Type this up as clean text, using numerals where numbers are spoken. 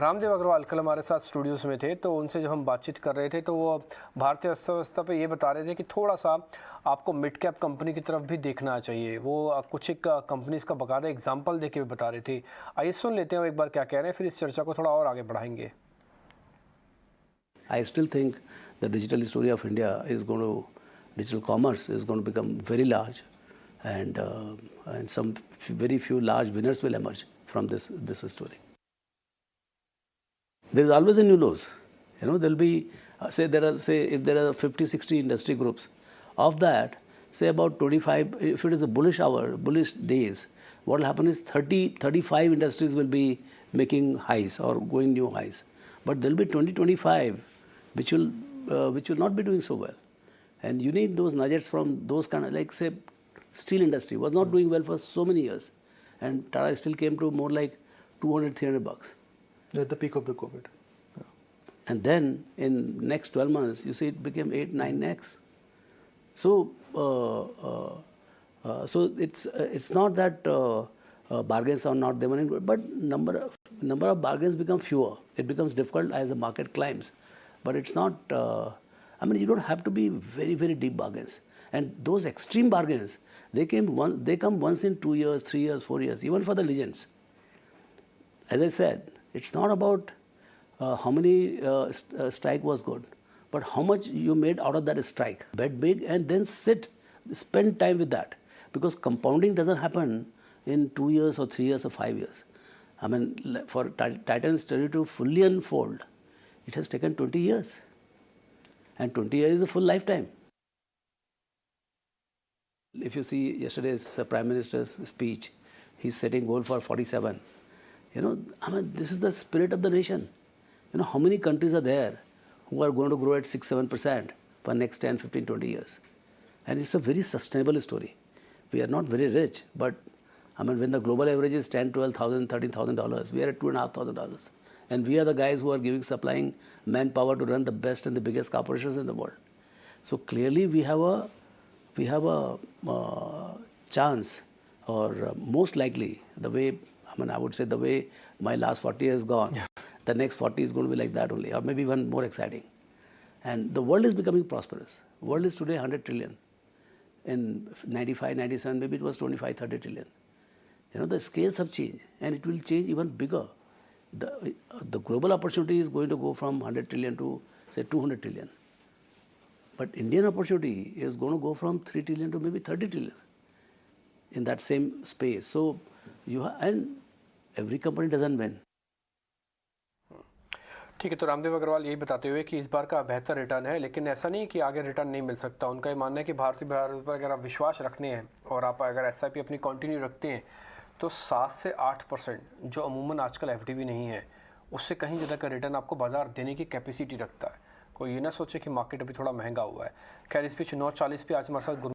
रामदेव अग्रवाल कल हमारे साथ स्टूडियोज़ में थे, तो उनसे जब हम बातचीत कर रहे थे तो वो भारतीय अर्थव्यवस्था पे ये बता रहे थे कि थोड़ा सा आपको मिड कैप कंपनी की तरफ भी देखना चाहिए। वो कुछ एक कंपनीज का बकायदा एग्जांपल देके भी बता रहे थे। आइए सुन लेते हैं वो एक बार क्या कह रहे हैं, फिर इस चर्चा को थोड़ा और आगे बढ़ाएंगे। I still think the digital story of India is going to, digital commerce is going to become very large, and some very few large winners will emerge from this story. There is always a new lows. You know, there'll be if there are 50-60 industry groups, of that, say about 25. If it is a bullish days, what will happen is 30-35 industries will be making highs or going new highs, but there'll be 20-25 which will not be doing so well, and you need those nuggets from those kind of, like say steel industry was not doing well for so many years, and Tata still came to more like $200-300 at the peak of the COVID. And then in next 12 months, you see it became 8-9x. So, so it's not that bargains are not there, but number of bargains become fewer. It becomes difficult as the market climbs, but it's not. I mean, you don't have to be very deep bargains. And those extreme bargains, they come once in 2 years, 3 years, 4 years, even for the legends. As I said, it's not about how many strike was good, but how much you made out of that strike. Bet big and then spend time with that, because compounding doesn't happen in 2 years or 3 years or 5 years. I mean, for Titan's story to fully unfold, it has taken 20 years, and 20 years is a full lifetime. If you see yesterday's Prime Minister's speech, he's setting goal for 47. You know, I mean, this is the spirit of the nation. You know, how many countries are there who are going to grow at 6-7% for next 10, 15, 20 years? And it's a very sustainable story. We are not very rich, but I mean, when the global average is $10,000, $12,000, $13,000, we are at $2,500. And we are the guys who are supplying manpower to run the best and the biggest corporations in the world. So clearly we have a chance, or most likely, the way, I mean, I would say the way my last 40 years gone, the next 40 is going to be like that only, or maybe even more exciting. And the world is becoming prosperous. The world is today 100 trillion. In 95, 97, maybe it was 25, 30 trillion. You know, the scales have changed, and it will change even bigger. The global opportunity is going to go from 100 trillion to, say, 200 trillion. But Indian opportunity is going to go from 3 trillion to maybe 30 trillion in that same space. So, and every company doesn't win. ठीक है, तो रामदेव अग्रवाल यही बताते हुए कि इस बार का बेहतर रिटर्न है, लेकिन ऐसा नहीं कि आगे रिटर्न नहीं मिल सकता। उनका ये मानना है कि भारतीय बाजार पर अगर आप विश्वास रखने हैं और आप अगर एसआईपी अपनी कंटिन्यू रखते हैं तो 7 से 8%, जो अमूमन आजकल एफडी भी नहीं है, उससे कहीं ज़्यादा का रिटर्न आपको बाजार देने की कैपेसिटी रखता है। कोई ये ना सोचे कि मार्केट अभी थोड़ा महंगा हुआ है। खैर, इस बीच 9:40 पे आज हमारे साथ